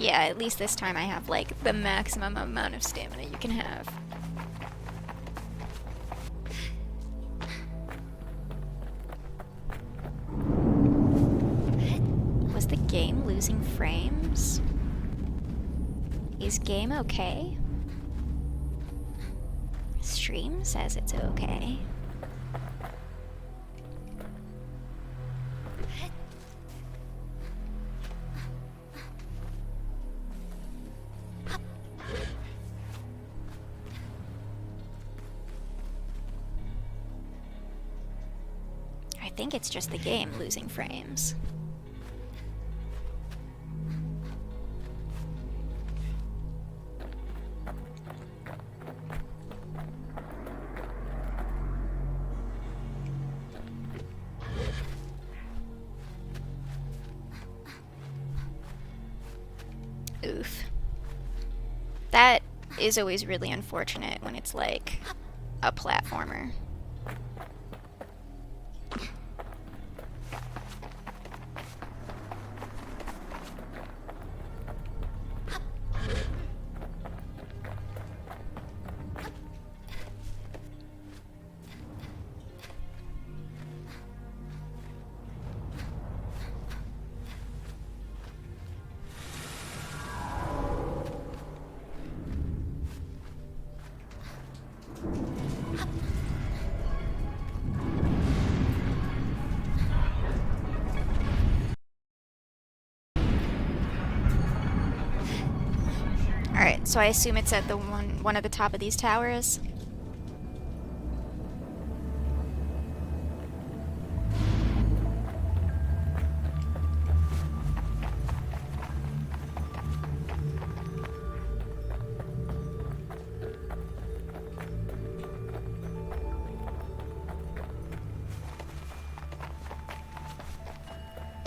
Yeah, at least this time I have, like, the maximum amount of stamina you can have. Was the game losing frames? Is game okay? Stream says it's okay. I think it's just the game losing frames. Oof. That is always really unfortunate when it's like a platformer. Alright, so I assume it's at the one at the top of these towers.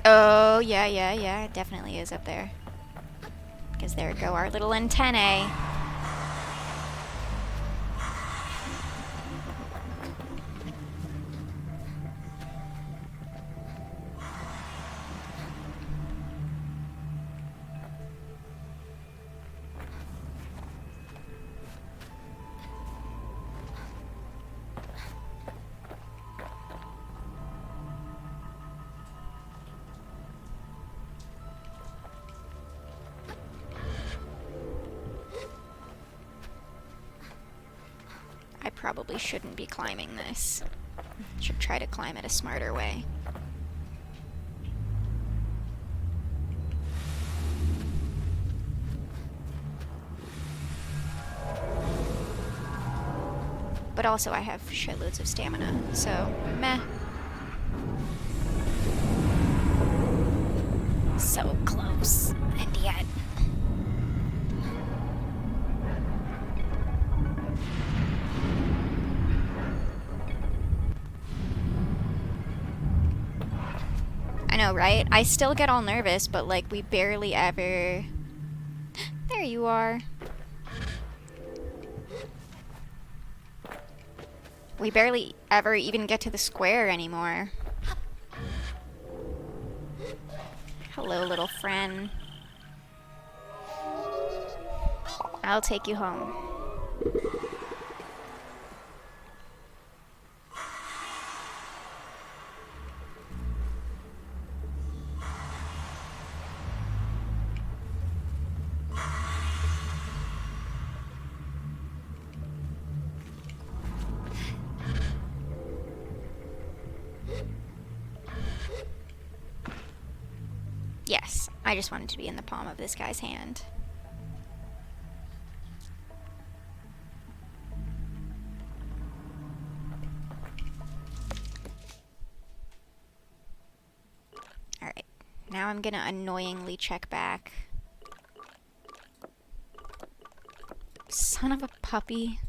Oh, yeah, it definitely is up there. Because there go our little antennae. I probably shouldn't be climbing this. Should try to climb it a smarter way. But also I have shitloads of stamina, so meh. So close, and yet... I know, right? I still get all nervous, but like we barely ever... There you are. We barely ever even get to the square anymore. Hello, little friend. I'll take you home. Yes, I just wanted to be in the palm of this guy's hand. Alright, now I'm gonna annoyingly check back. Son of a puppy.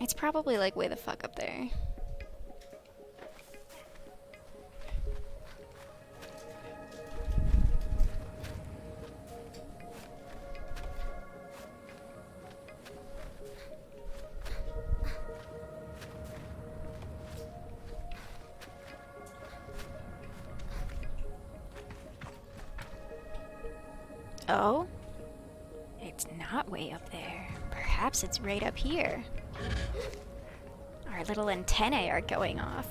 It's probably like way the fuck up there. Oh? It's not way up there. Perhaps it's right up here. Our little antennae are going off.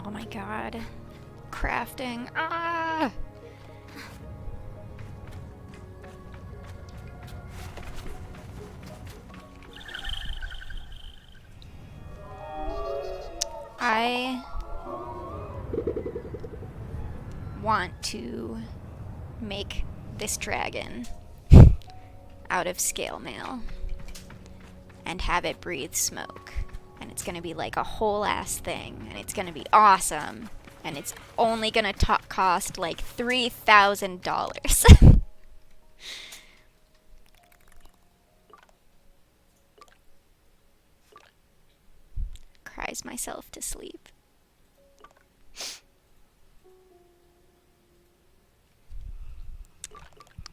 Oh my god. Crafting. Ah! I want to make this dragon out of scale mail and have it breathe smoke. And it's gonna be like a whole ass thing, and it's gonna be awesome, and it's only gonna cost like $3,000. Cries myself to sleep.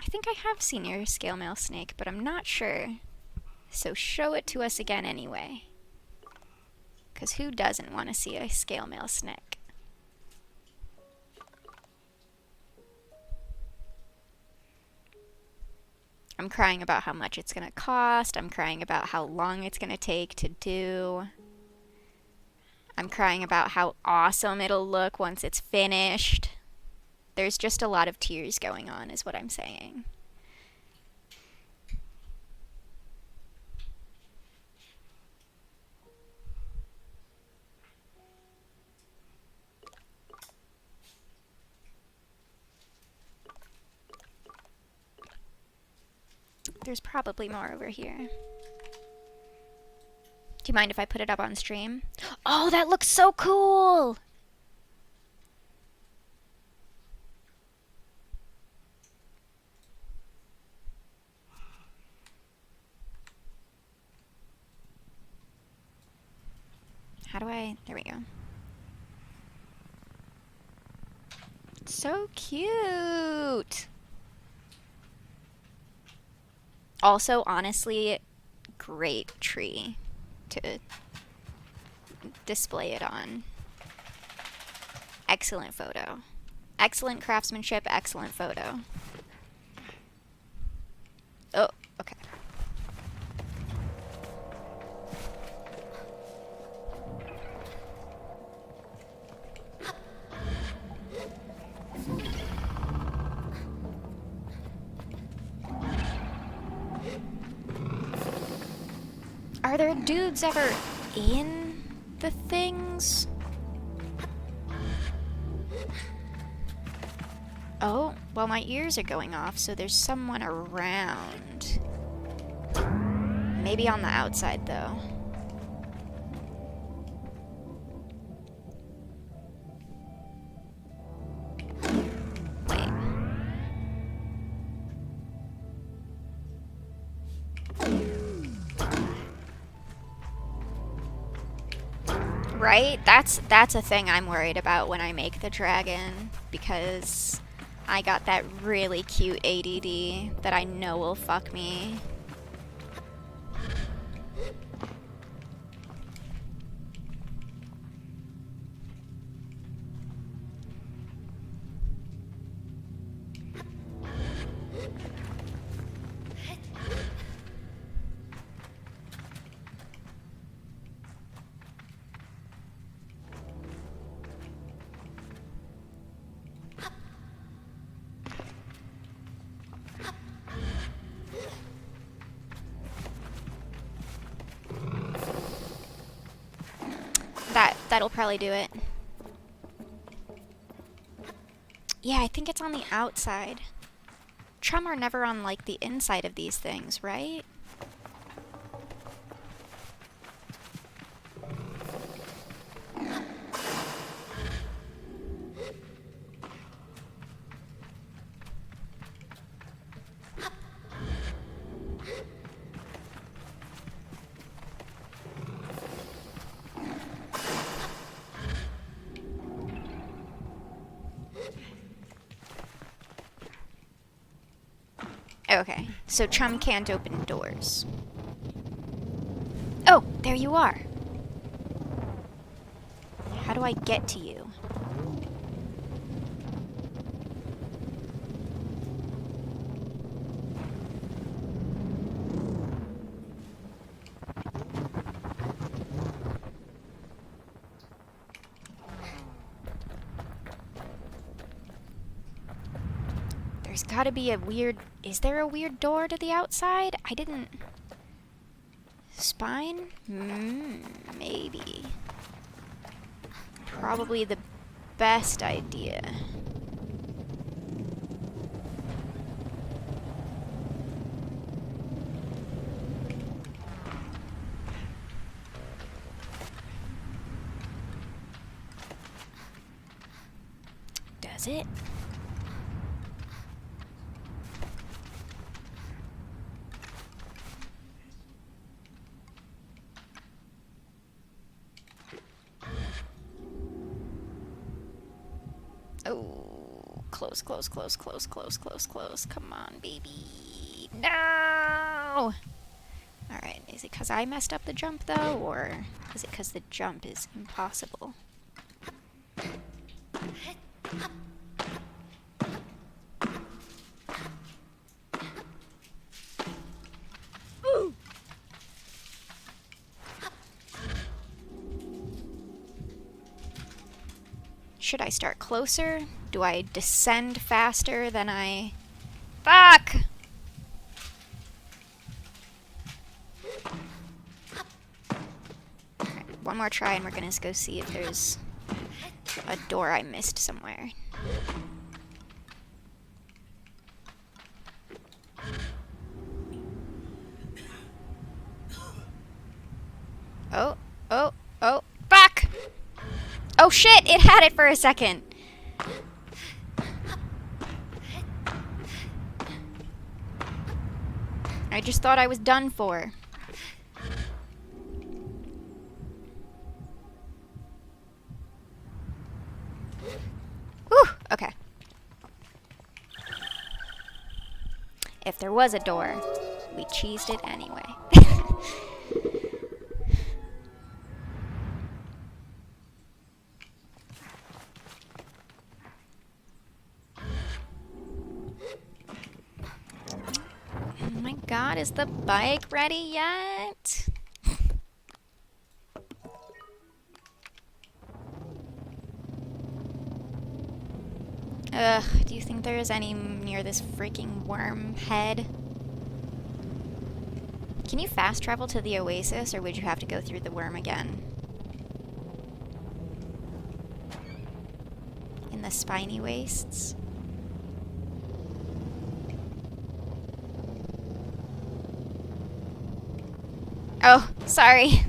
I think I have seen your scale mail snake, but I'm not sure. So show it to us again anyway. Because who doesn't want to see a scale mail snake? I'm crying about how much it's going to cost. I'm crying about how long it's going to take to do. I'm crying about how awesome it'll look once it's finished. There's just a lot of tears going on, is what I'm saying. There's probably more over here. Do you mind if I put it up on stream? Oh, that looks so cool! How do I... There we go. So cute! Also, honestly, great tree to display it on. Excellent photo. Excellent craftsmanship, excellent photo. Oh, okay. Are there dudes ever in the things? Oh, well, my ears are going off, so there's someone around. Maybe on the outside, though. Wait. Right? That's a thing I'm worried about when I make the dragon, because I got that really cute ADD that I know will fuck me. that'll probably do it. Yeah, I think it's on the outside. Trum are never on, like, the inside of these things, right? Okay, so Chum can't open doors. Oh, there you are. How do I get to you? There's gotta be a weird... Is there a weird door to the outside? I didn't... Spine? Maybe. Probably the best idea. Does it? Oh, close, close, close, close, close, close, close. Come on, baby. No! Alright, is it because I messed up the jump, though, or is it because the jump is impossible? Should I start closer? Do I descend faster than I... Fuck! Alright, one more try and we're gonna go see if there's a door I missed somewhere. Oh, oh, oh, fuck! Oh shit, it had it for a second. I just thought I was done for. Whew, okay. If there was a door, we cheesed it anyway. Oh my god, is the bike ready yet? Ugh, do you think there is any near this freaking worm head? Can you fast travel to the oasis, or would you have to go through the worm again? In the spiny wastes? Oh, sorry.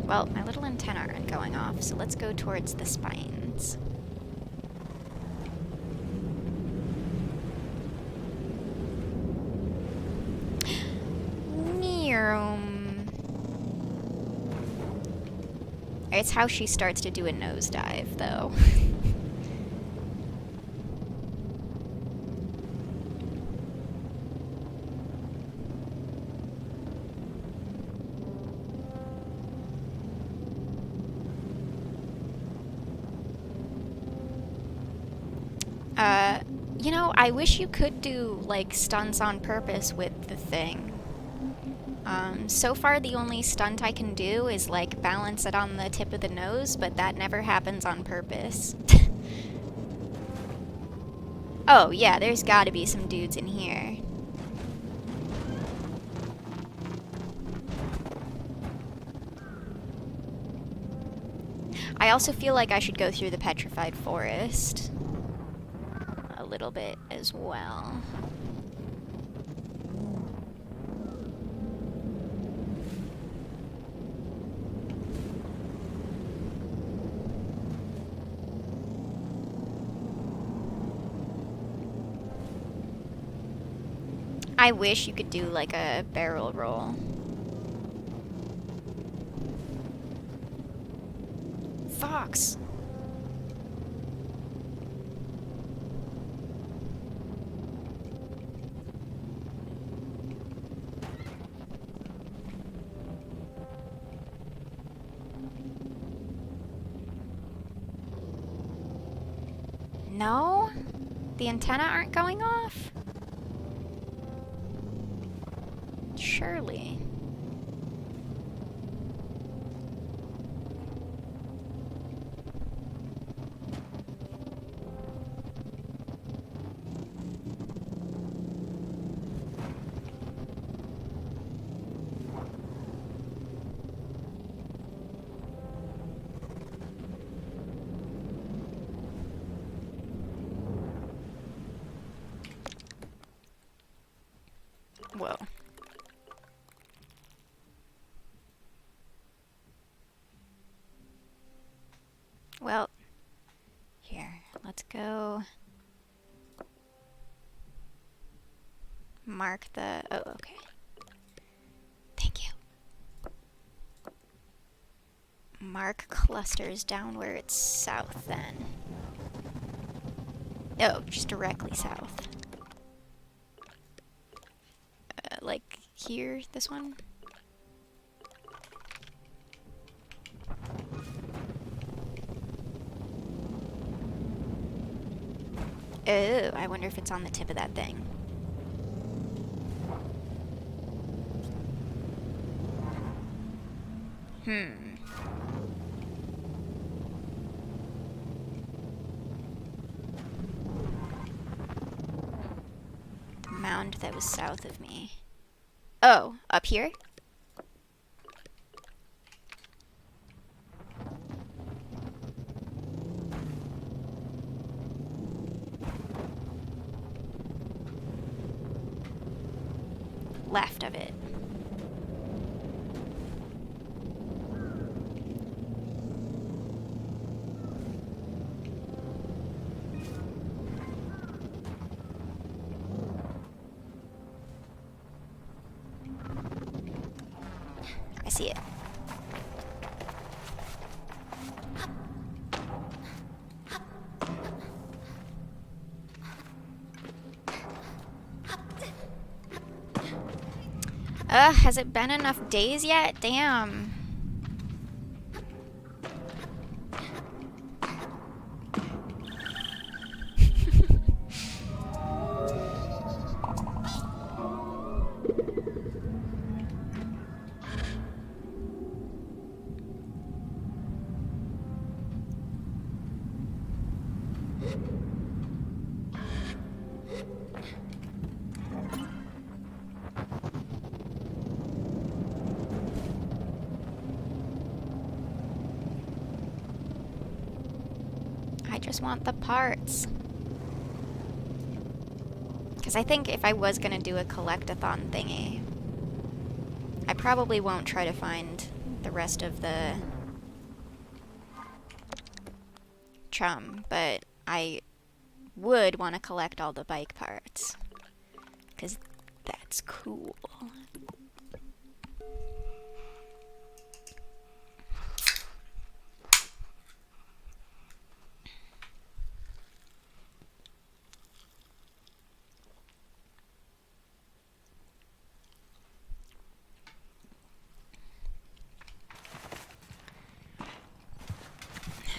Well, my little antennae aren't going off, so let's go towards the spines. It's how she starts to do a nosedive, though. You know, I wish you could do, like, stunts on purpose with the thing. So far the only stunt I can do is like balance it on the tip of the nose, but that never happens on purpose. Oh yeah, there's gotta be some dudes in here. I also feel like I should go through the petrified forest a little bit as well. I wish you could do like a barrel roll. Fox. No? The antennae aren't going off? Surely. Whoa. Well, here, let's go mark the... Oh, okay. Thank you. Mark clusters down where it's south, then. Oh, just directly south. Like here, this one? Oh, I wonder if it's on the tip of that thing. The mound that was south of me. Oh, up here? Left of it. I see it. Has it been enough days yet? Damn. I just want the parts. Because I think if I was going to do a collect-a-thon thingy, I probably won't try to find the rest of the chum, but I would want to collect all the bike parts. Because that's cool.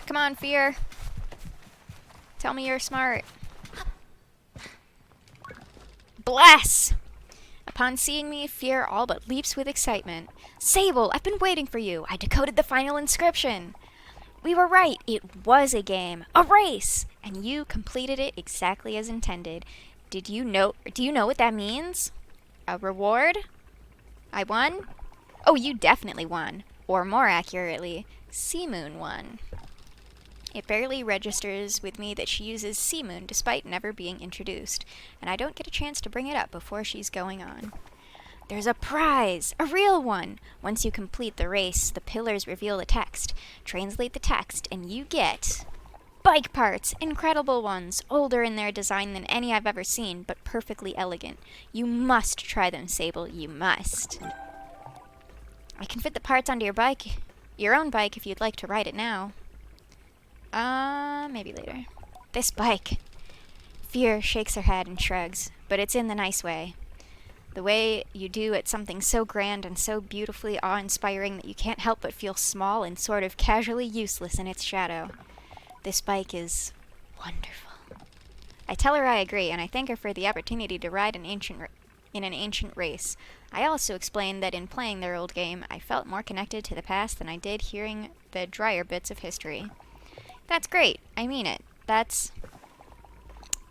Come on, Fear. Tell me you're smart. Bless! Upon seeing me, Fear all but leaps with excitement. Sable, I've been waiting for you. I decoded the final inscription. We were right. It was a game, a race, and you completed it exactly as intended. Do you know what that means? A reward? I won? Oh, you definitely won. Or more accurately, Seamoon won. It barely registers with me that she uses Seamoon despite never being introduced, and I don't get a chance to bring it up before she's going on. There's a prize! A real one! Once you complete the race, the pillars reveal the text. Translate the text, and you get... bike parts! Incredible ones! Older in their design than any I've ever seen, but perfectly elegant. You must try them, Sable. You must. I can fit the parts onto your own bike if you'd like to ride it now. Maybe later. This bike. Fear shakes her head and shrugs, but it's in the nice way. The way you do at something so grand and so beautifully awe-inspiring that you can't help but feel small and sort of casually useless in its shadow. This bike is wonderful. I tell her I agree, and I thank her for the opportunity to ride in an ancient race. I also explained that in playing their old game, I felt more connected to the past than I did hearing the drier bits of history. That's great. I mean it. I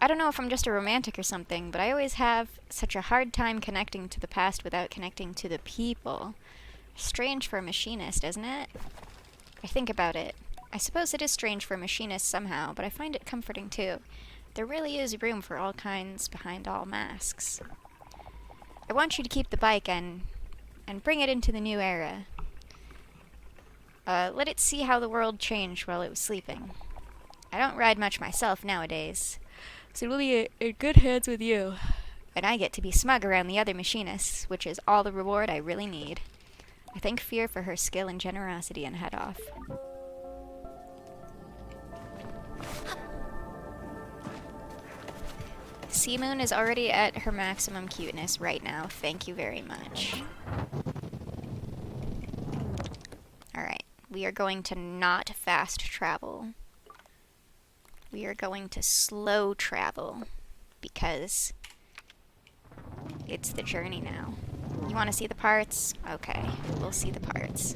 don't know if I'm just a romantic or something, but I always have such a hard time connecting to the past without connecting to the people. Strange for a machinist, isn't it? I think about it. I suppose it is strange for a machinist somehow, but I find it comforting too. There really is room for all kinds behind all masks. I want you to keep the bike and bring it into the new era. Let it see how the world changed while it was sleeping. I don't ride much myself nowadays, so it'll be in good hands with you. And I get to be smug around the other machinists, which is all the reward I really need. I thank Fear for her skill and generosity and head off. Seamoon is already at her maximum cuteness right now. Thank you very much. Alright, we are going to not fast travel. We are going to slow travel because it's the journey now. You want to see the parts? Okay, we'll see the parts.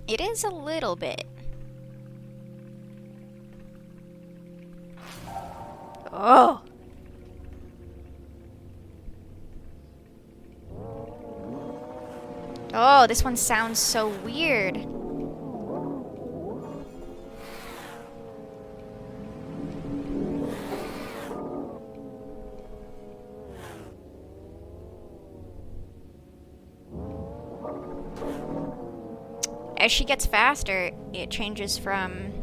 It is a little bit. Oh! Oh, this one sounds so weird. As she gets faster, it changes from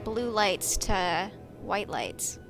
blue lights to white lights.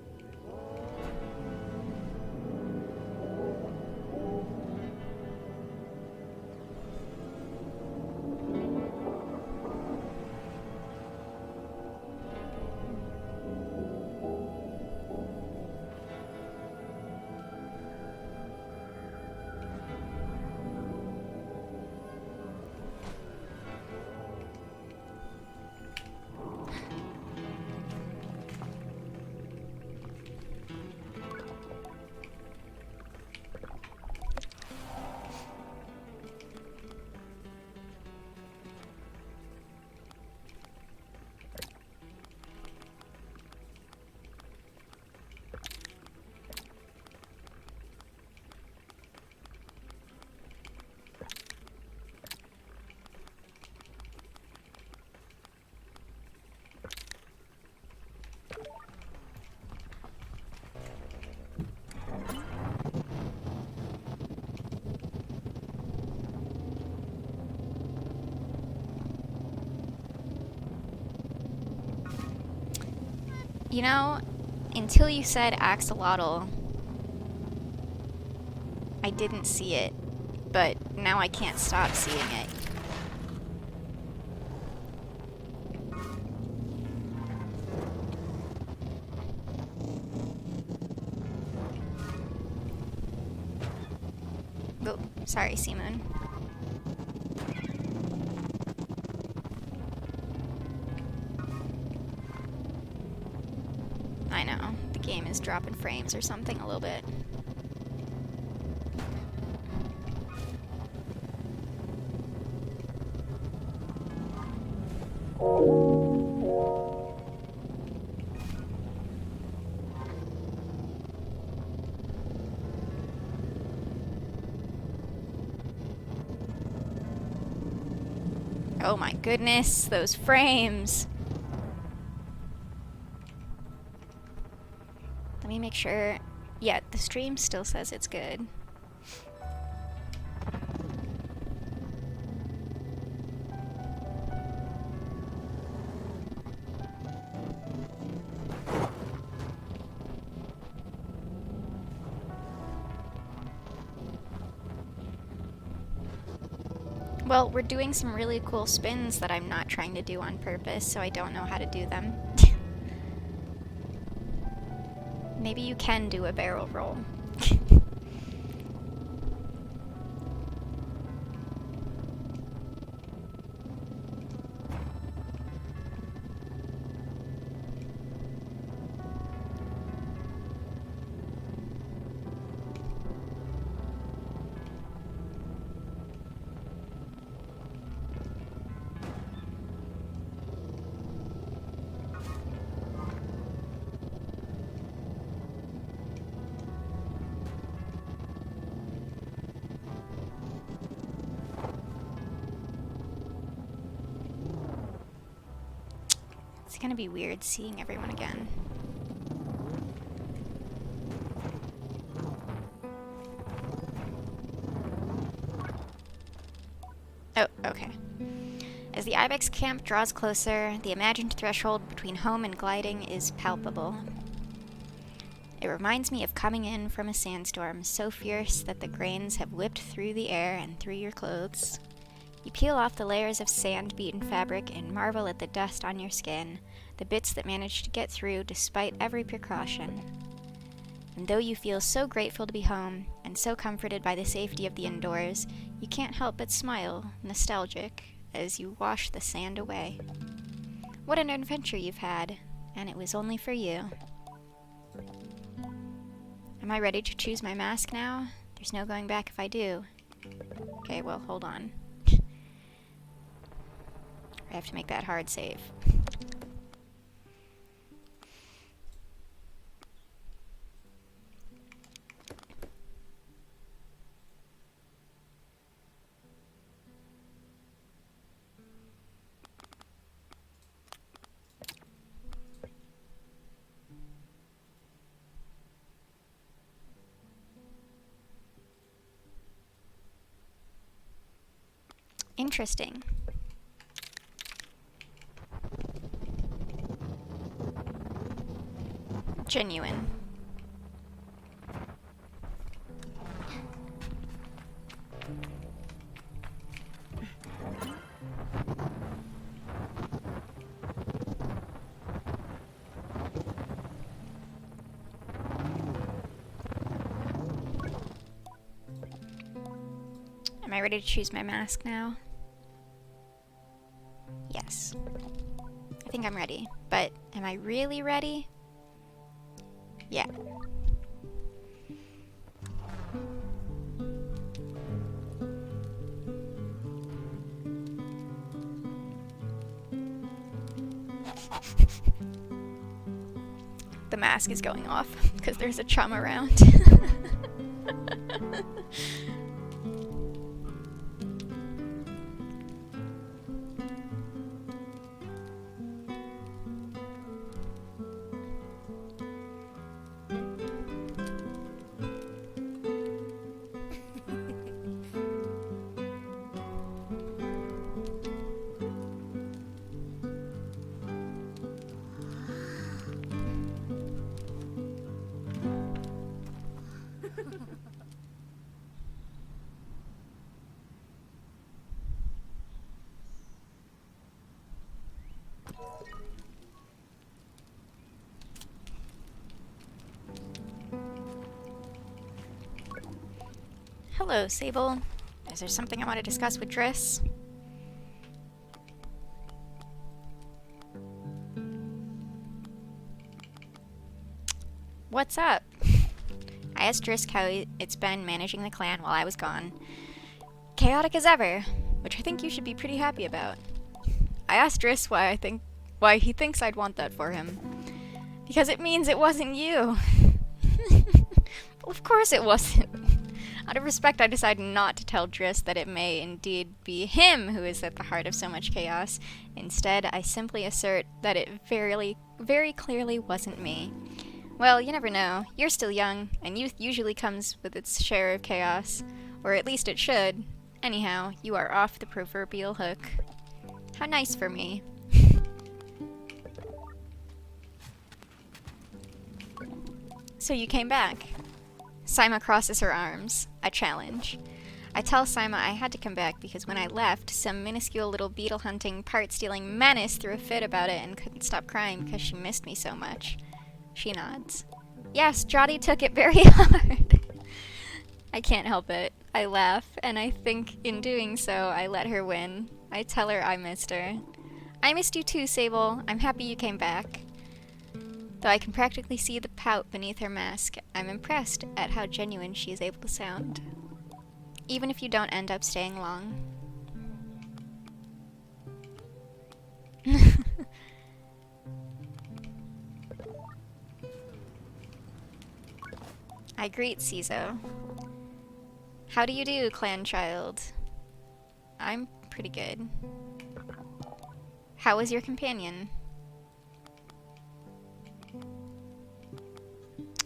You know, until you said axolotl, I didn't see it, but now I can't stop seeing it. Oh, sorry, Seamoon. I know, the game is dropping frames or something a little bit. Oh my goodness, those frames! Let me make sure. Yeah, the stream still says it's good. Well, we're doing some really cool spins that I'm not trying to do on purpose, so I don't know how to do them. Maybe you can do a barrel roll. It's gonna be weird seeing everyone again. Oh, okay. As the ibex camp draws closer, the imagined threshold between home and gliding is palpable. It reminds me of coming in from a sandstorm so fierce that the grains have whipped through the air and through your clothes. You peel off the layers of sand-beaten fabric and marvel at the dust on your skin, the bits that managed to get through despite every precaution. And though you feel so grateful to be home, and so comforted by the safety of the indoors, you can't help but smile, nostalgic, as you wash the sand away. What an adventure you've had, and it was only for you. Am I ready to choose my mask now? There's no going back if I do. Okay, well, hold on. I have to make that hard save. Interesting. Genuine. Am I ready to choose my mask now? Yes. I think I'm ready, but am I really ready? Yeah. The mask is going off because there's a chum around. Hello, Sable. Is there something I want to discuss with Driss? What's up? I asked Driss how it's been managing the clan while I was gone. Chaotic as ever, which I think you should be pretty happy about. I asked Driss why he thinks I'd want that for him. Because it means it wasn't you. Well, of course it wasn't. Out of respect, I decided not to tell Driss that it may indeed be him who is at the heart of so much chaos. Instead, I simply assert that it very clearly wasn't me. Well, you never know. You're still young, and youth usually comes with its share of chaos. Or at least it should. Anyhow, you are off the proverbial hook. How nice for me. So you came back. Saima crosses her arms. A challenge. I tell Saima I had to come back because when I left, some minuscule little beetle-hunting, part-stealing menace threw a fit about it and couldn't stop crying because she missed me so much. She nods. Yes, Jotty took it very hard. I can't help it. I laugh, and I think in doing so, I let her win. I tell her I missed her. I missed you too, Sable. I'm happy you came back. Though I can practically see the pout beneath her mask, I'm impressed at how genuine she is able to sound. Even if you don't end up staying long. I greet Cizo. How do you do, clan child? I'm pretty good. How was your companion?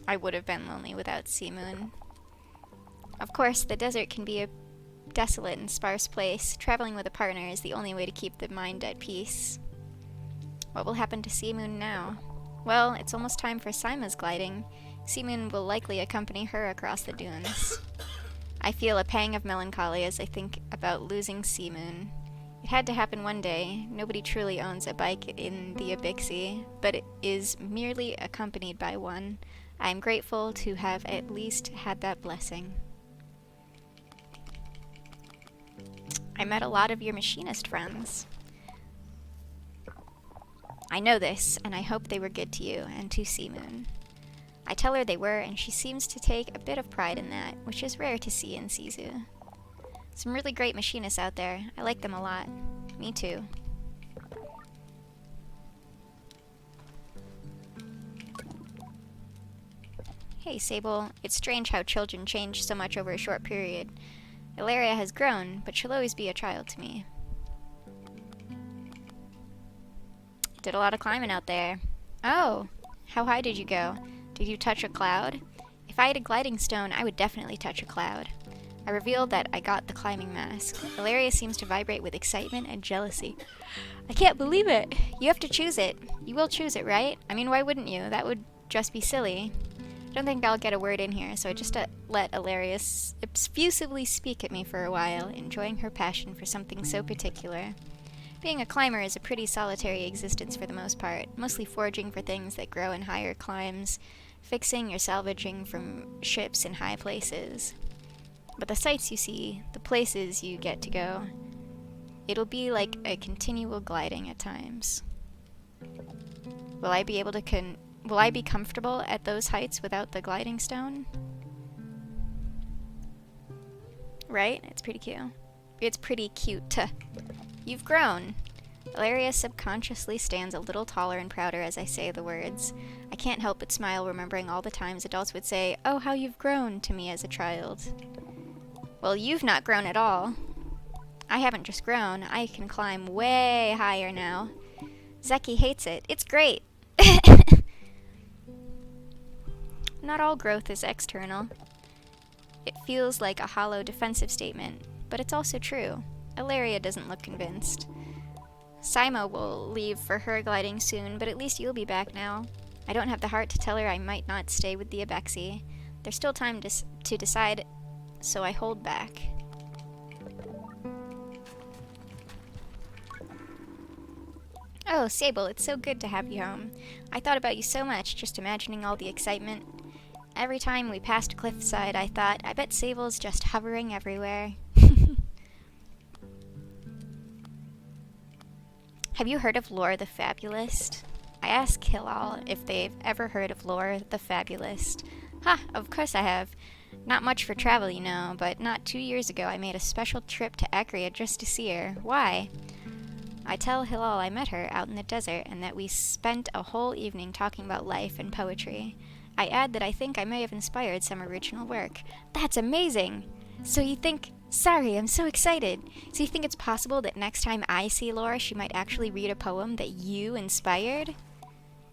I would have been lonely without Seamoon. Of course, the desert can be a desolate and sparse place. Traveling with a partner is the only way to keep the mind at peace. What will happen to Seamoon now? Well, it's almost time for Saima's gliding. Seamoon will likely accompany her across the dunes. I feel a pang of melancholy as I think about losing Seamoon. It had to happen one day. Nobody truly owns a bike in the Abixi, but it is merely accompanied by one. I am grateful to have at least had that blessing. I met a lot of your machinist friends. I know this, and I hope they were good to you and to Seamoon. I tell her they were, and she seems to take a bit of pride in that, which is rare to see in Sizu. Some really great machinists out there. I like them a lot. Me too. Hey, Sable. It's strange how children change so much over a short period. Ilaria has grown, but she'll always be a child to me. Did a lot of climbing out there. Oh, how high did you go? Did you touch a cloud? If I had a gliding stone, I would definitely touch a cloud. I revealed that I got the climbing mask. Ilaria seems to vibrate with excitement and jealousy. I can't believe it! You have to choose it. You will choose it, right? I mean, why wouldn't you? That would just be silly. I don't think I'll get a word in here, so I just let Ilaria effusively speak at me for a while, enjoying her passion for something so particular. Being a climber is a pretty solitary existence for the most part, mostly foraging for things that grow in higher climes, fixing or salvaging from ships in high places. But the sights you see, the places you get to go, it'll be like a continual gliding at times. Will I be comfortable at those heights without the gliding stone? Right? It's pretty cute. It's pretty cute. You've grown. Ilaria subconsciously stands a little taller and prouder as I say the words. I can't help but smile remembering all the times adults would say, "Oh, how you've grown," to me as a child. Well, you've not grown at all. I haven't just grown. I can climb way higher now. Zeki hates it. It's great. Not all growth is external. It feels like a hollow defensive statement, but it's also true. Ilaria doesn't look convinced. Saima will leave for her gliding soon, but at least you'll be back now. I don't have the heart to tell her I might not stay with the Abexi. There's still time to decide, so I hold back. Oh, Sable, it's so good to have you home. I thought about you so much, just imagining all the excitement. Every time we passed Cliffside, I thought, I bet Sable's just hovering everywhere. Have you heard of Lore the Fabulist? I asked Hilal if they've ever heard of Lore the Fabulist. Ha, of course I have. Not much for travel, you know, but not 2 years ago I made a special trip to Akria just to see her. Why? I tell Hilal I met her out in the desert and that we spent a whole evening talking about life and poetry. I add that I think I may have inspired some original work. That's amazing! So you think... Sorry, I'm so excited. So you think it's possible that next time I see Laura, she might actually read a poem that you inspired?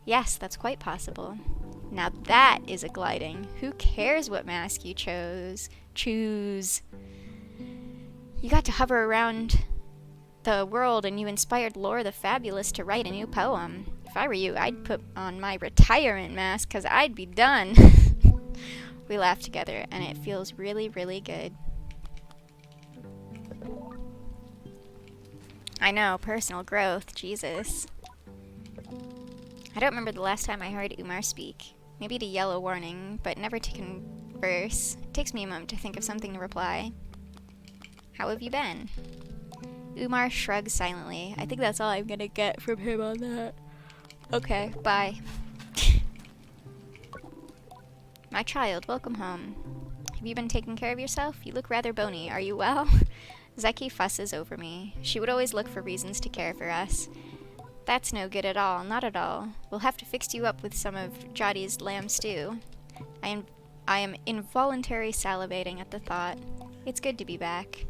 Yes, that's quite possible. Now that is a gliding. Who cares what mask you choose? You got to hover around the world and you inspired Laura the Fabulous to write a new poem. If I were you, I'd put on my retirement mask because I'd be done. We laugh together and it feels really, really good. I know, personal growth, Jesus. I don't remember the last time I heard Umar speak. Maybe to yell a warning, but never to converse. It takes me a moment to think of something to reply. How have you been? Umar shrugs silently. I think that's all I'm gonna get from him on that. Okay, bye. My child, welcome home. Have you been taking care of yourself? You look rather bony. Are you well? Zeki fusses over me. She would always look for reasons to care for us. That's no good at all, not at all. We'll have to fix you up with some of Jadi's lamb stew. I am involuntarily salivating at the thought. It's good to be back.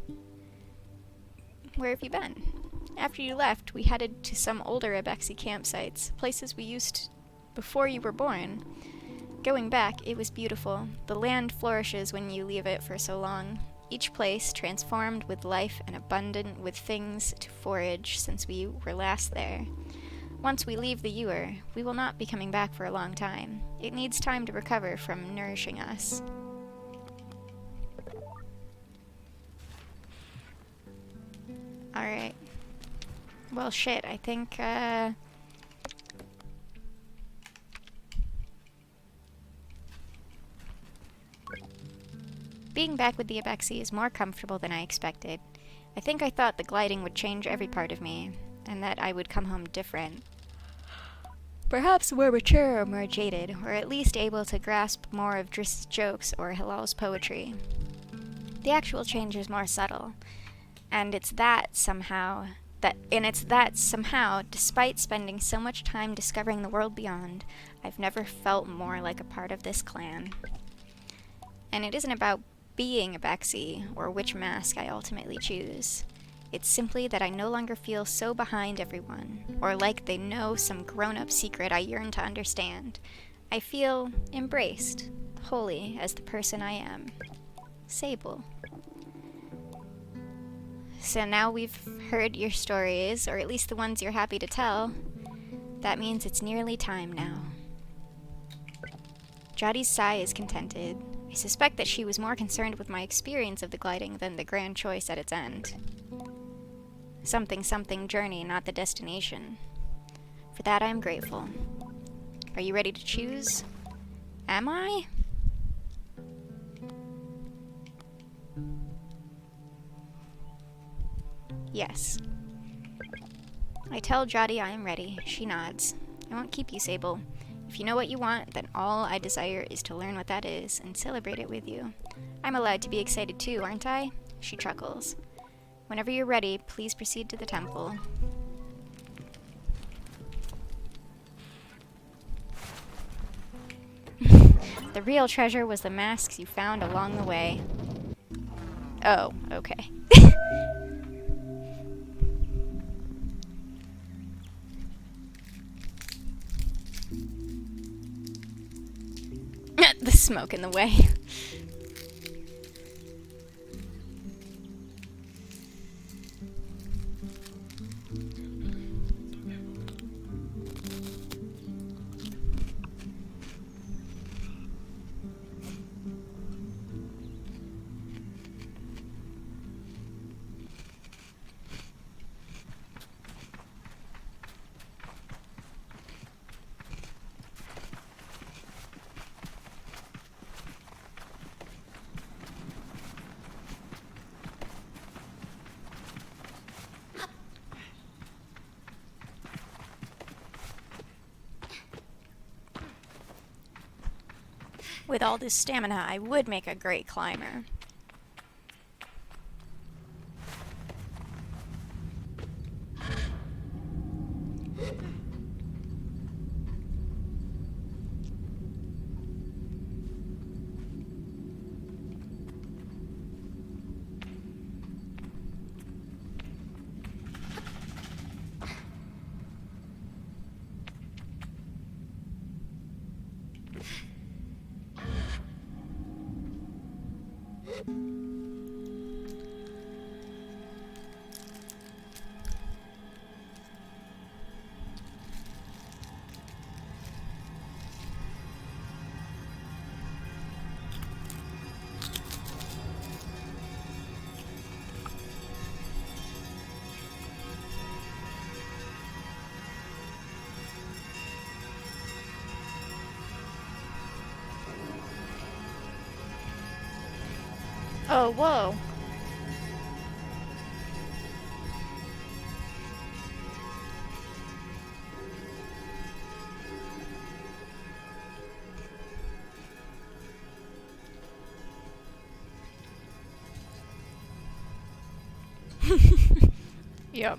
Where have you been? After you left, we headed to some older Abexi campsites, places we used before you were born. Going back, it was beautiful. The land flourishes when you leave it for so long. Each place transformed with life and abundant with things to forage since we were last there. Once we leave the ewer, we will not be coming back for a long time. It needs time to recover from nourishing us. Alright. Well, shit, I think, being back with the Abexi is more comfortable than I expected. I think I thought the gliding would change every part of me, and that I would come home different. Perhaps more mature or more jaded, or at least able to grasp more of Driss's jokes or Hilal's poetry. The actual change is more subtle, and it's that somehow, despite spending so much time discovering the world beyond, I've never felt more like a part of this clan. And it isn't about being a Abexi, or which mask I ultimately choose. It's simply that I no longer feel so behind everyone, or like they know some grown-up secret I yearn to understand. I feel embraced, wholly as the person I am. Sable. So now we've heard your stories, or at least the ones you're happy to tell. That means it's nearly time now. Jadi's sigh is contented. I suspect that she was more concerned with my experience of the gliding than the grand choice at its end. Something journey, not the destination. For that I am grateful. Are you ready to choose? Am I? Yes. I tell Jadi I am ready. She nods. I won't keep you, Sable. If you know what you want, then all I desire is to learn what that is and celebrate it with you. I'm allowed to be excited too, aren't I? She chuckles. Whenever you're ready, please proceed to the temple. The real treasure was the masks you found along the way. Oh, okay. The smoke in the way. With all this stamina, I would make a great climber. Oh, whoa. Yep.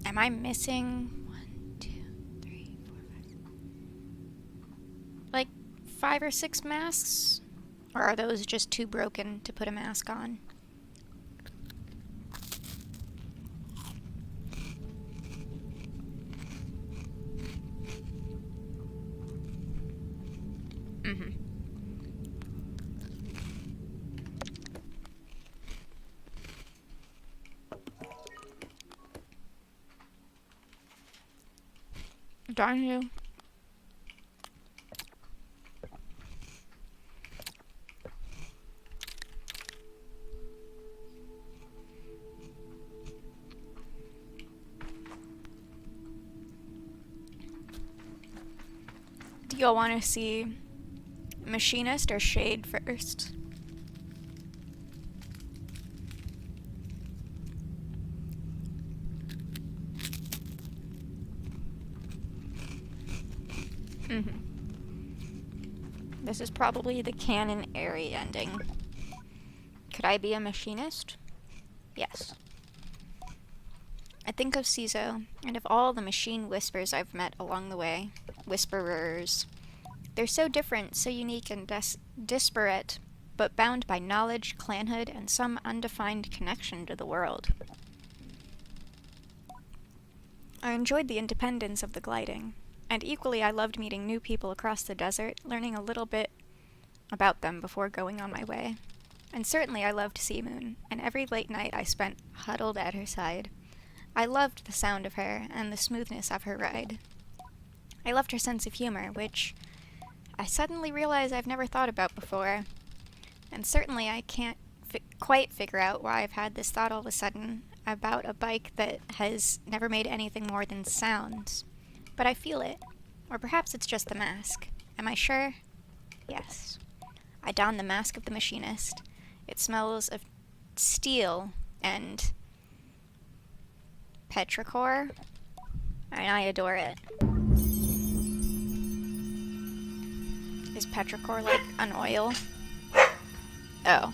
Am I missing 1, 2, 3, 4, 5, like 5 or 6 masks? Or are those just too broken to put a mask on? Mm-hmm. Darn you. Do y'all want to see Machinist or Shade first? Mm-hmm. This is probably the canon Airy ending. Could I be a machinist? Yes. I think of CISO, and of all the machine whispers I've met along the way. Whisperers. They're so different, so unique and disparate, but bound by knowledge, clanhood, and some undefined connection to the world. I enjoyed the independence of the gliding, and equally I loved meeting new people across the desert, learning a little bit about them before going on my way. And certainly I loved Seamoon, and every late night I spent huddled at her side. I loved the sound of her and the smoothness of her ride. I loved her sense of humor, which I suddenly realize I've never thought about before. And certainly I can't quite figure out why I've had this thought all of a sudden about a bike that has never made anything more than sounds. But I feel it. Or perhaps it's just the mask. Am I sure? Yes. I don the mask of the machinist. It smells of steel and petrichor, and I adore it. Is petrichor like an oil? Oh.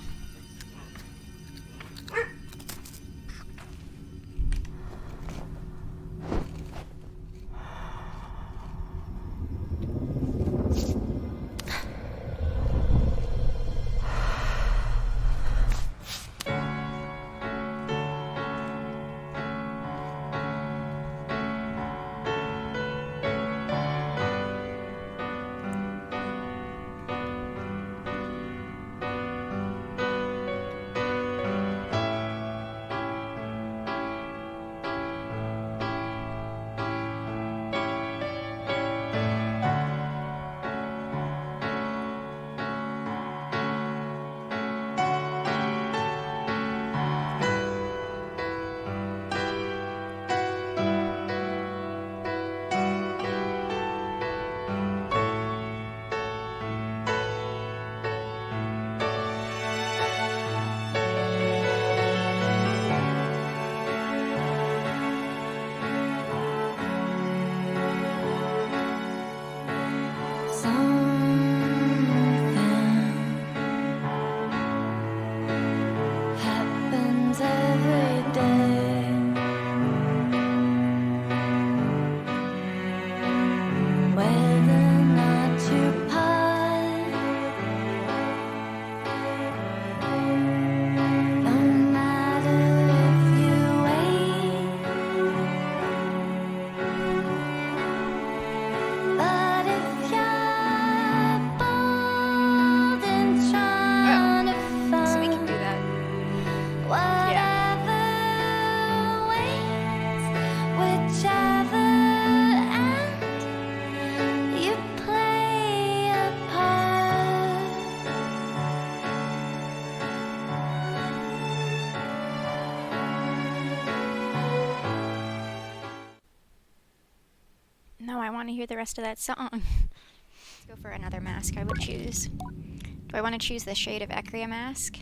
No, I want to hear the rest of that song. Let's go for another mask I would choose. Do I want to choose the Shade of Ecria mask?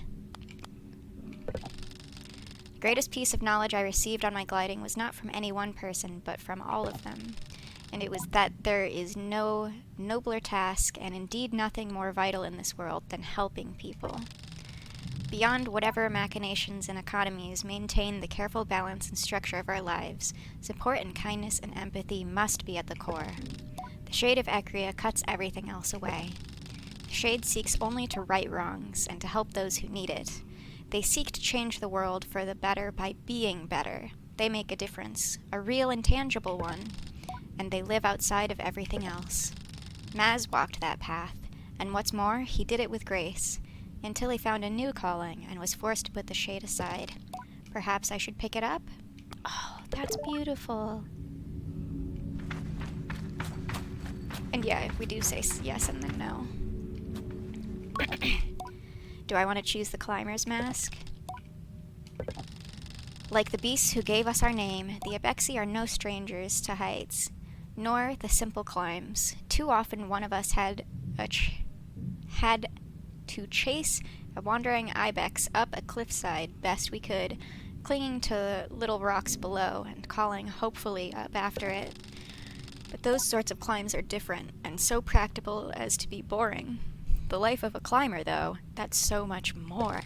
The greatest piece of knowledge I received on my gliding was not from any one person, but from all of them. And it was that there is no nobler task, and indeed nothing more vital in this world than helping people. Beyond whatever machinations and economies maintain the careful balance and structure of our lives, support and kindness and empathy must be at the core. The Shade of Ecria cuts everything else away. The Shade seeks only to right wrongs and to help those who need it. They seek to change the world for the better by being better. They make a difference, a real and tangible one, and they live outside of everything else. Maz walked that path, and what's more, he did it with grace, until he found a new calling and was forced to put the Shade aside. Perhaps I should pick it up? Oh, that's beautiful. And yeah, we do say yes and then no. Do I want to choose the Climber's mask? Like the beasts who gave us our name, the Abexi are no strangers to heights, nor the simple climbs. Too often one of us had to chase a wandering ibex up a cliffside best we could, clinging to little rocks below and calling hopefully up after it. But those sorts of climbs are different, and so practical as to be boring. The life of a climber, though, that's so much more.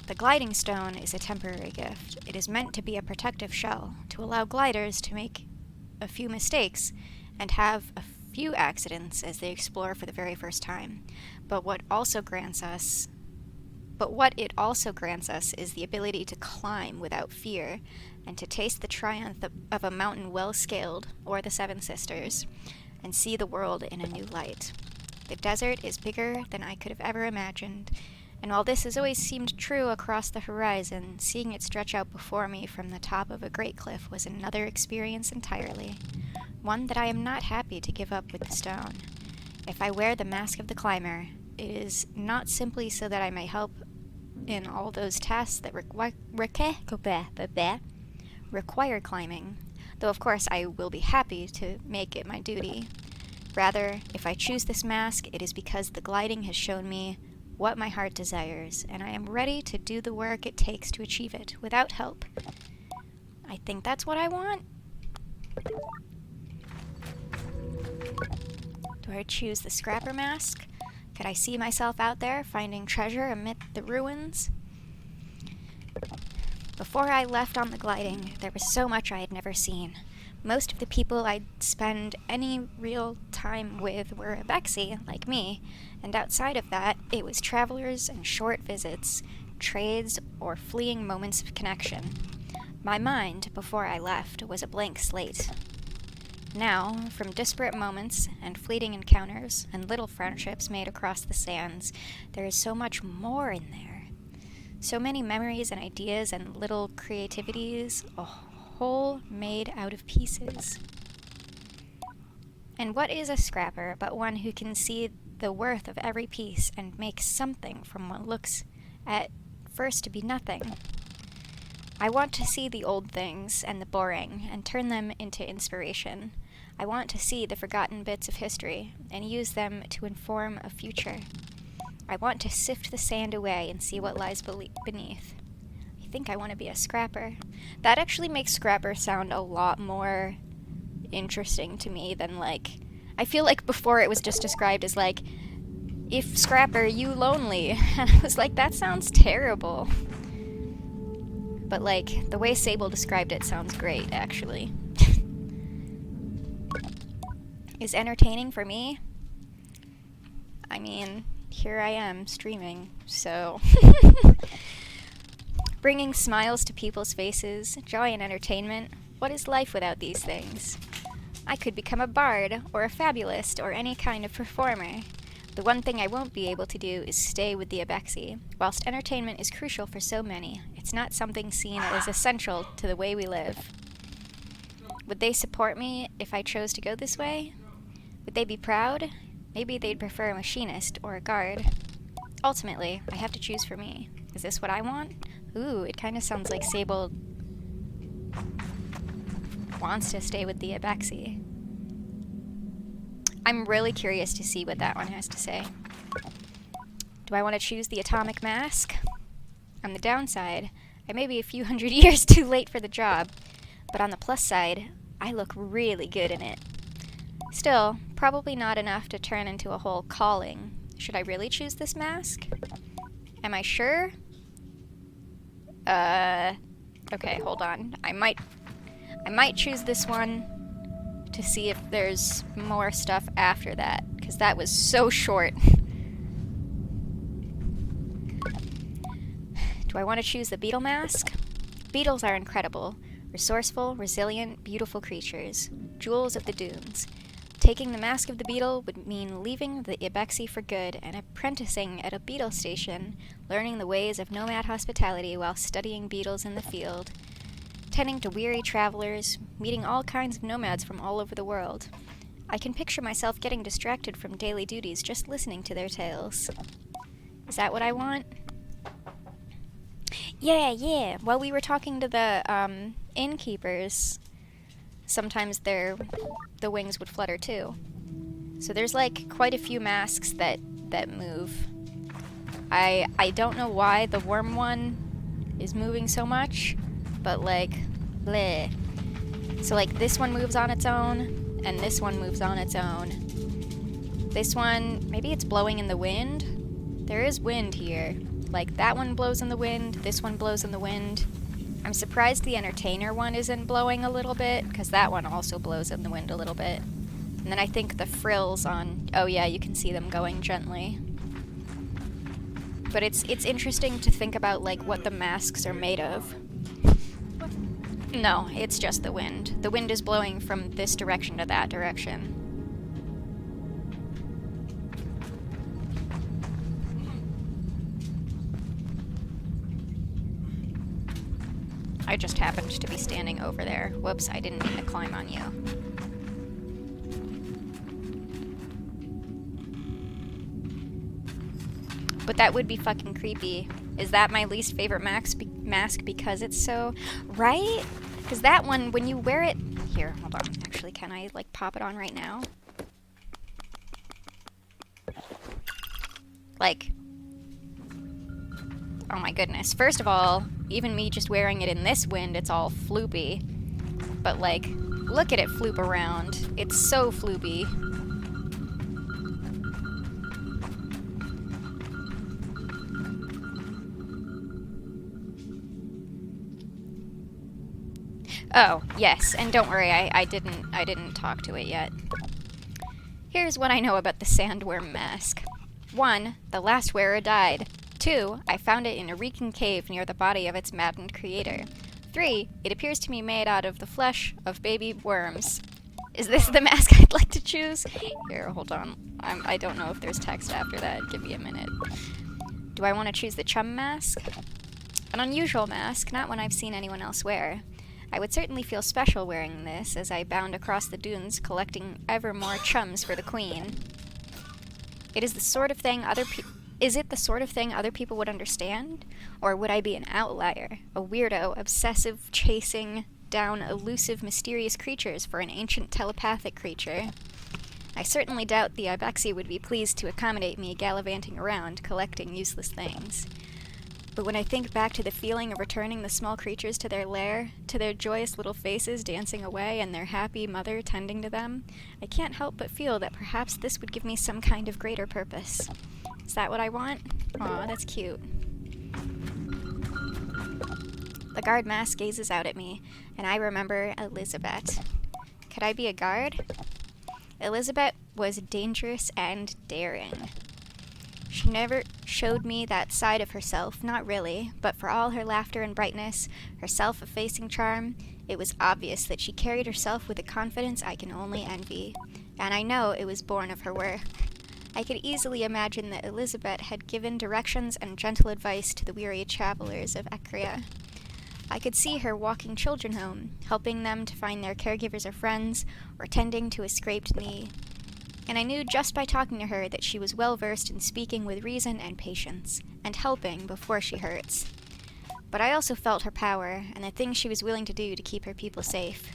The gliding stone is a temporary gift. It is meant to be a protective shell, to allow gliders to make a few mistakes and have a few accidents as they explore for the very first time. But what it also grants us is the ability to climb without fear and to taste the triumph of a mountain well scaled, or the Seven Sisters, and see the world in a new light. The desert is bigger than I could have ever imagined, and while this has always seemed true across the horizon, seeing it stretch out before me from the top of a great cliff was another experience entirely, one that I am not happy to give up with the stone. If I wear the Mask of the Climber, it is not simply so that I may help in all those tasks that require climbing, though of course I will be happy to make it my duty. Rather, if I choose this mask, it is because the gliding has shown me what my heart desires, and I am ready to do the work it takes to achieve it, without help. I think that's what I want. Do I choose the Scrapper mask? Could I see myself out there, finding treasure amid the ruins? Before I left on the gliding, there was so much I had never seen. Most of the people I'd spend any real time with were Abexi, like me, and outside of that, it was travelers and short visits, trades, or fleeting moments of connection. My mind, before I left, was a blank slate. Now, from disparate moments and fleeting encounters and little friendships made across the sands, there is so much more in there. So many memories and ideas and little creativities, a whole made out of pieces. And what is a scrapper but one who can see the worth of every piece and make something from what looks at first to be nothing? I want to see the old things and the boring and turn them into inspiration. I want to see the forgotten bits of history and use them to inform a future. I want to sift the sand away and see what lies beneath. I think I want to be a scrapper. That actually makes scrapper sound a lot more interesting to me than, like, I feel like before it was just described as, like, if scrapper, you lonely. And I was like, that sounds terrible. But, like, the way Sable described it sounds great, actually. Is entertaining for me? I mean, here I am streaming, so... Bringing smiles to people's faces, joy and entertainment. What is life without these things? I could become a bard, or a fabulist, or any kind of performer. The one thing I won't be able to do is stay with the Abexi. Whilst entertainment is crucial for so many, it's not something seen as essential to the way we live. Would they support me if I chose to go this way? Would they be proud? Maybe they'd prefer a machinist or a guard. Ultimately, I have to choose for me. Is this what I want? Ooh, it kind of sounds like Sable wants to stay with the Abexi. I'm really curious to see what that one has to say. Do I want to choose the atomic mask? On the downside, I may be a few hundred years too late for the job, but on the plus side, I look really good in it. Still, probably not enough to turn into a whole calling. Should I really choose this mask? Am I sure? Okay, hold on. I might choose this one to see if there's more stuff after that, because that was so short. Do I want to choose the beetle mask? Beetles are incredible. Resourceful, resilient, beautiful creatures. Jewels of the dunes. Taking the mask of the beetle would mean leaving the Ibeksi for good and apprenticing at a beetle station, learning the ways of nomad hospitality while studying beetles in the field, tending to weary travelers, meeting all kinds of nomads from all over the world. I can picture myself getting distracted from daily duties just listening to their tales. Is that what I want? Yeah. While we were talking to the innkeepers, sometimes the wings would flutter too. So there's like quite a few masks that move. I don't know why the worm one is moving so much, but like, bleh. So like this one moves on its own, and this one moves on its own. This one, maybe it's blowing in the wind? There is wind here. Like that one blows in the wind, this one blows in the wind. I'm surprised the entertainer one isn't blowing a little bit, because that one also blows in the wind a little bit. And then I think the frills on... Oh yeah, you can see them going gently. But it's interesting to think about like what the masks are made of. No, it's just the wind. The wind is blowing from this direction to that direction. I just happened to be standing over there. Whoops, I didn't mean to climb on you. But that would be fucking creepy. Is that my least favorite mask because it's so... Right? Because that one, when you wear it... Here, hold on. Actually, can I, like, pop it on right now? Like... Oh my goodness. First of all, even me just wearing it in this wind, it's all floopy. But, like, look at it floop around. It's so floopy. Oh, yes, and don't worry, I didn't talk to it yet. Here's what I know about the sandworm mask. 1, the last wearer died. 2, I found it in a reeking cave near the body of its maddened creator. 3, it appears to be made out of the flesh of baby worms. Is this the mask I'd like to choose? Here, hold on. I don't know if there's text after that. Give me a minute. Do I want to choose the chum mask? An unusual mask, not one I've seen anyone else wear. I would certainly feel special wearing this as I bound across the dunes collecting ever more chums for the queen. Is it the sort of thing other people would understand? Or would I be an outlier, a weirdo, obsessive chasing down elusive, mysterious creatures for an ancient telepathic creature? I certainly doubt the Ibeksi would be pleased to accommodate me gallivanting around, collecting useless things. But when I think back to the feeling of returning the small creatures to their lair, to their joyous little faces dancing away and their happy mother tending to them, I can't help but feel that perhaps this would give me some kind of greater purpose. Is that what I want? Aw, that's cute. The guard mask gazes out at me, and I remember Elizabeth. Could I be a guard? Elizabeth was dangerous and daring. She never showed me that side of herself, not really, but for all her laughter and brightness, her self-effacing charm, it was obvious that she carried herself with a confidence I can only envy, and I know it was born of her work. I could easily imagine that Elizabeth had given directions and gentle advice to the weary travelers of Ekria. I could see her walking children home, helping them to find their caregivers or friends, or tending to a scraped knee. And I knew just by talking to her that she was well-versed in speaking with reason and patience, and helping before she hurts. But I also felt her power, and the things she was willing to do to keep her people safe.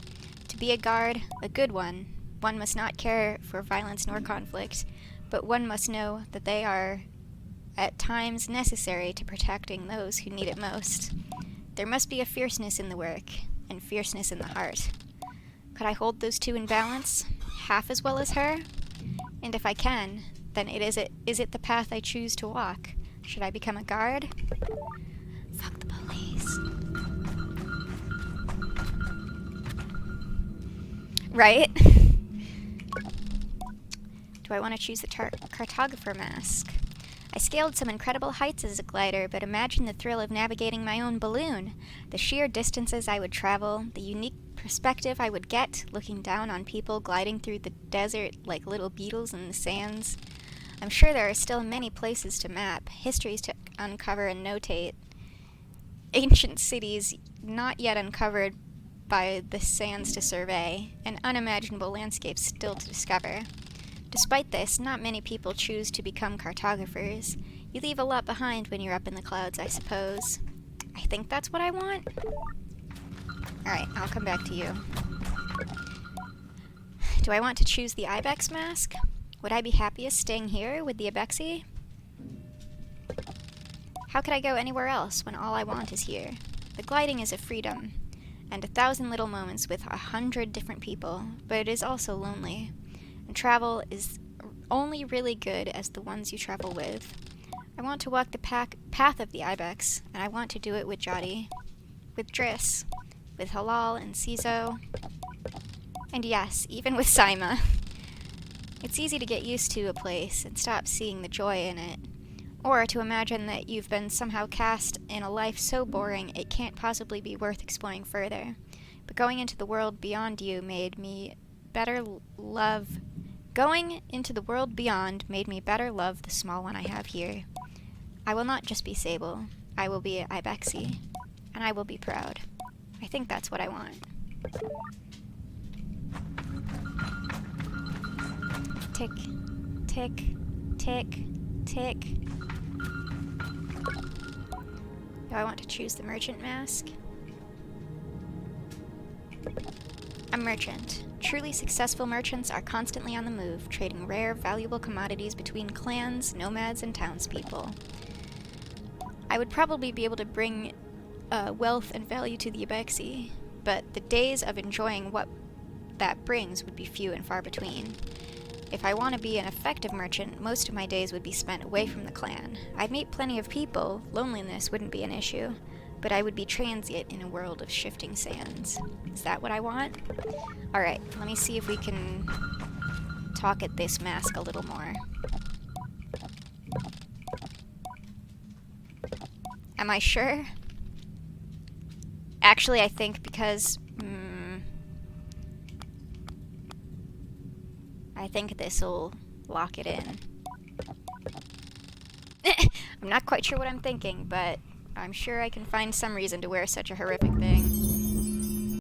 To be a guard, a good one, One must not care for violence nor conflict, but one must know that they are at times necessary to protecting those who need it most. There must be a fierceness in the work, and fierceness in the heart. Could I hold those two in balance, half as well as her? And if I can, then is it the path I choose to walk? Should I become a guard? Fuck the police. Right? Do I want to choose the cartographer mask? I scaled some incredible heights as a glider, but imagine the thrill of navigating my own balloon. The sheer distances I would travel, the unique perspective I would get looking down on people gliding through the desert like little beetles in the sands. I'm sure there are still many places to map, histories to uncover and notate, ancient cities not yet uncovered by the sands to survey, and unimaginable landscapes still to discover. Despite this, not many people choose to become cartographers. You leave a lot behind when you're up in the clouds, I suppose. I think that's what I want. Alright, I'll come back to you. Do I want to choose the ibex mask? Would I be happiest staying here with the ibexi? How could I go anywhere else when all I want is here? The gliding is a freedom, and 1,000 little moments with 100 different people, but it is also lonely. And travel is only really good as the ones you travel with. I want to walk the path of the ibex, and I want to do it with Jody, with Driss, with Halal and Cizo, and yes, even with Saima. It's easy to get used to a place and stop seeing the joy in it, or to imagine that you've been somehow cast in a life so boring it can't possibly be worth exploring further. But going into the world beyond you made me better love... Going into the world beyond made me better love the small one I have here. I will not just be Sable. I will be Ibexi. And I will be proud. I think that's what I want. Tick, tick, tick, tick. Do I want to choose the merchant mask? A merchant. Truly successful merchants are constantly on the move, trading rare, valuable commodities between clans, nomads, and townspeople. I would probably be able to bring wealth and value to the Ibexi, but the days of enjoying what that brings would be few and far between. If I want to be an effective merchant, most of my days would be spent away from the clan. I'd meet plenty of people, loneliness wouldn't be an issue, but I would be transient in a world of shifting sands. Is that what I want? Alright, let me see if we can talk at this mask a little more. Am I sure? Actually, I think because... I think this'll lock it in. I'm not quite sure what I'm thinking, but I'm sure I can find some reason to wear such a horrific thing.